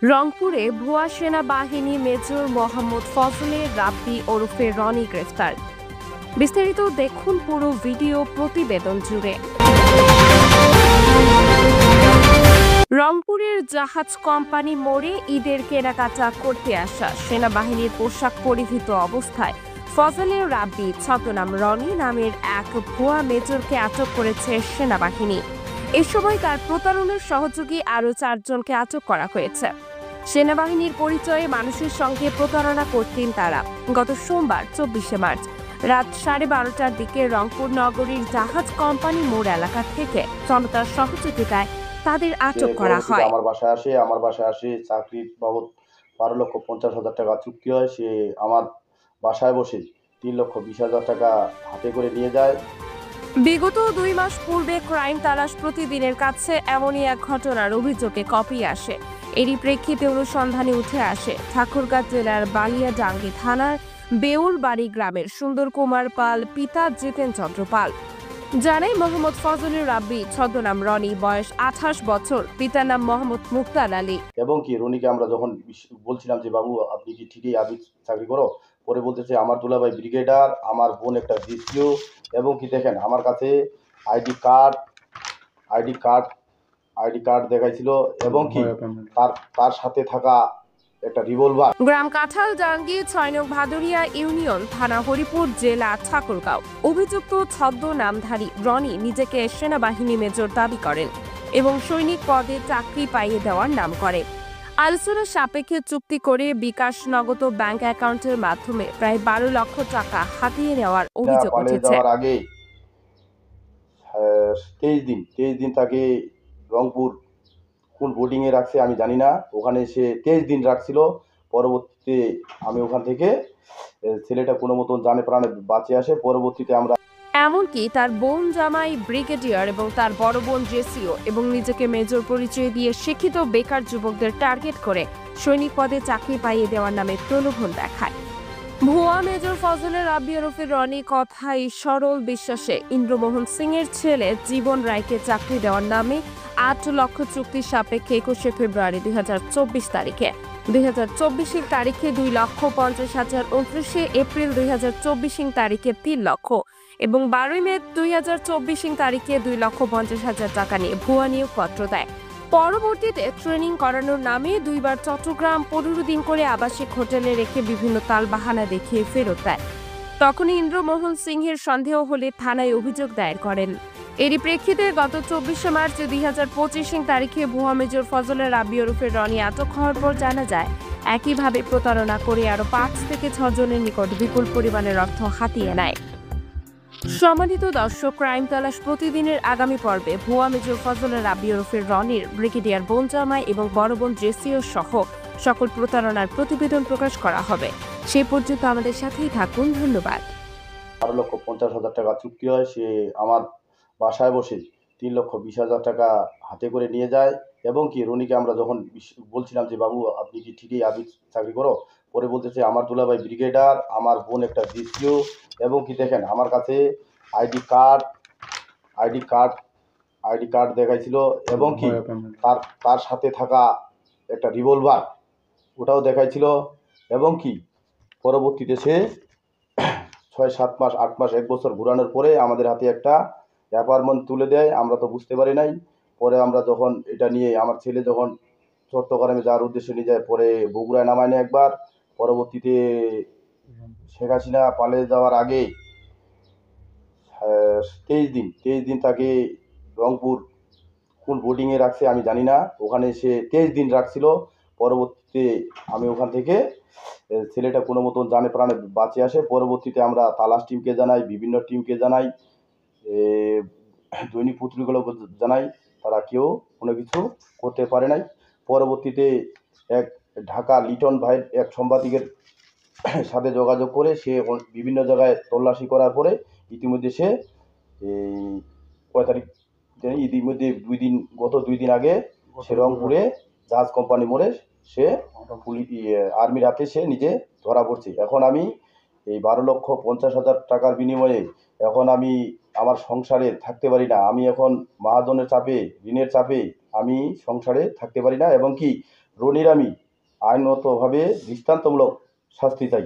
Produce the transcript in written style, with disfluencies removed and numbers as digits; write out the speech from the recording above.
রংপুরে ভুয়া সেনাবাহিনী মেজর মোহাম্মদ ফজলে রাব্বি ওরফে রনি গ্রেফতার। বিস্তারিত দেখুন পুরো ভিডিও প্রতিবেদন জুড়ে। রংপুরের জাহাজ কোম্পানি মোড়ে ঈদের কেনাকাটা করতে আসা সেনাবাহিনীর পোশাক পরিহিত অবস্থায় ফজলে রাব্বি ছদ্মনাম রনি নামের এক ভুয়া মেজরকে আটক করেছে সেনাবাহিনী। এ সময় তার প্রতারণার সহযোগী আরও 4 জনকে আটক করা হয়েছে। সেনাবাহিনীর পরিচয়ে মানুষের সঙ্গে প্রতারণা করতেন তারা। গত সোমবার 24শে মার্চ রাত 12:30টার দিকে রংপুর নগরীর জাহাজ কোম্পানি মোড় এলাকা থেকে জনতার সহযোগিতায় তাদের আটক করা হয়। আমার বাসায় আসে চাকরির বাবদ 12,50,000 টাকা চুক্তি হয়। সে আমার বাসায় বসে 3,20,000 টাকা হাতে করে নিয়ে যায়। বিগত 2 মাস পূর্বে ক্রাইম তালাশ প্রতিদিনের কাছে এমনই এক ঘটনার অভিযোগে কপি আসে। এরই প্রেক্ষিতে অনুসন্ধানে উঠে আসে ঠাকুরগাঁ জেলার বালিয়াডাঙ্গি থানার বেউলবাড়ি গ্রামের সুন্দর কুমার পাল পিতা জিতেন চন্দ্র পাল। জানাই মোহাম্মদ ফজলে রাব্বি ছদ্মনাম রনি, বয়স 28 বছর, পিতার নাম মোহাম্মদ মুক্তার আলী। এবং কি রনিকে আমরা যখন বলছিলাম যে বাবু আপনি কি ঠিকই আবি চাকরি করো, পরে বলতেছে আমার দুলাভাই ব্রিগেডার, আমার বোন একটা জিসিও। এবং কি দেখেন আমার কাছে আইডি কার্ড আইডি কার্ড দেখাইছিল এবং কি তার সাথে থাকা একটা রিভলভার। গ্রাম কাঁঠালডাঙ্গি 6 নং ভাদুরিয়া ইউনিয়ন, থানা হরিপুর, জেলা ঠাকুরগাঁও। অভিযুক্ত ছদ্মনামধারী রনি নিজেকে সেনাবাহিনী মেজর দাবি করেন এবং সৈনিক পদে চাকরি পাইয়ে দেওয়ার নাম করে। আলোচনা সাপেক্ষে চুক্তি করে বিকাশ নগদ ব্যাংক অ্যাকাউন্টের মাধ্যমে প্রায় 12 লক্ষ টাকা হাতিয়ে নেওয়ার অভিযোগ উঠেছে। আগে 23 দিন তাকে রংপুর কোন বোর্ডিংয়ে রাখছে আমি জানি না, ওখানে সে 23 দিন রাখছিল। পরবর্তীতে আমি ওখান থেকে ছেলেটা কোনো মতন জানে প্রাণে বাঁচে আসে। পরবর্তীতে আমরা এমনকি তার বোন জামাই ব্রিগেডিয়ার এবং তার বড় বোন জেসিও এবং নিজেকে মেজর পরিচয় দিয়ে শিক্ষিত বেকার যুবকদের টার্গেট করে সৈনিক পদে চাকরি পাইয়ে দেওয়ার নামে প্রলোভন দেখায়। ভুয়া মেজর ফজলে রাব্বি ওরফে রনি কথাই সরল বিশ্বাসে ইন্দ্রমোহন সিং এর ছেলে জীবন রায়কে চাকরি দেওয়ার নামে 8 লক্ষ চুক্তি সাপেক্ষে 21শে ফেব্রুয়ারি 2024 তারিখে 2024 তারিখে 2,50,000, 29শে এপ্রিল 2024 তারিখে 3 লক্ষ এবং 12ই মে 2024 তারিখে 2,50,000 টাকা নিয়ে ভুয়া নিয়োগপত্র দেয়। পরবর্তীতে ট্রেনিং করানোর নামে 2 বার চট্টগ্রাম 15 দিন করে আবাসিক হোটেলে রেখে বিভিন্ন তালবাহানা দেখিয়ে ফেরত দেয়। তখনই ইন্দ্রমোহন সিংহের সন্দেহ হলে থানায় অভিযোগ দায়ের করেন। এরই প্রেক্ষিতে গত 24শে মার্চ 2025 তারিখে ভুয়া মেজর ফজলে রাব্বি ওরফে রনি আটক হওয়ার পর জানা যায় একইভাবে প্রতারণা করে আরও 5 থেকে 6 জনের নিকট বিপুল পরিমাণের অর্থ হাতিয়ে নেয়। সম্মানিত দর্শক, ক্রাইম তালাশ প্রতিদিনের আগামী পর্বে ভুয়া মেজর ফজলে রাব্বি ওরফে রনির ব্রিগেডিয়ার বোন জামাই এবং বড় বোন জেসিও সহ সকল প্রতারণার প্রতিবেদন প্রকাশ করা হবে। সেই পর্যন্ত আমাদের সাথেই থাকুন। ধন্যবাদ। 12,50,000 টাকা চুক্তি হয়। সে আমার বাসায় বসে 3,20,000 টাকা হাতে করে নিয়ে যায়। এবং কি রনিকে আমরা যখন বলছিলাম যে বাবু আপনি কি ঠিকই আবি চাকরি করো, পরে বলতেছে আমার দুলাভাই ব্রিগেডার, আমার বোন একটা জিসিও। এবং কি দেখেন আমার কাছে আইডি কার্ড দেখাইছিল এবং কি তার সাথে থাকা একটা রিভলভার, ওটাও দেখাইছিল। এবং কি পরবর্তীতে সে 6-7 মাস 8 মাস 1 বছর ঘুরানোর পরে আমাদের হাতে একটা অ্যাপার্টমেন্ট তুলে দেয়। আমরা তো বুঝতে পারি নাই। পরে আমরা যখন এটা নিয়ে আমার ছেলে যখন চট্টগ্রামে যাওয়ার উদ্দেশ্যে নিয়ে যায়, পরে বগুড়ায় নামায় নেয় একবার। পরবর্তীতে শেখ হাসিনা পালিয়ে যাওয়ার আগে 23 দিন তাকে রংপুর কোন বোর্ডিংয়ে রাখছে আমি জানি না, ওখানে সে 23 দিন রাখছিল। পরবর্তীতে আমি ওখান থেকে ছেলেটা কোনো মতন জানে প্রাণে বাঁচে আসে। পরবর্তীতে আমরা তালাশ টিমকে জানাই, বিভিন্ন টিমকে জানাই, দৈনিক পত্রিকাগুলোকে জানাই, তারা কেউ কোনো কিছু করতে পারে নাই। পরবর্তীতে এক ঢাকা লিটন ভাইয়ের এক সাংবাদিকের সাথে যোগাযোগ করে সে বিভিন্ন জায়গায় তল্লাশি করার পরে ইতিমধ্যে সে কয় তারিখ ইতিমধ্যে গত 2 দিন আগে সে রংপুরে জাহাজ কোম্পানি মোড়ে সে আর্মির হাতে সে নিজে ধরা পড়ছে। এখন আমি এই 12,50,000 টাকার বিনিময়ে এখন আমি আমার সংসারে থাকতে পারি না। আমি এখন মহাজনের চাপে, ঋণের চাপে আমি সংসারে থাকতে পারি না। এবং কি রনির আমি আইনগতভাবে দৃষ্টান্তমূলক শাস্তি চাই।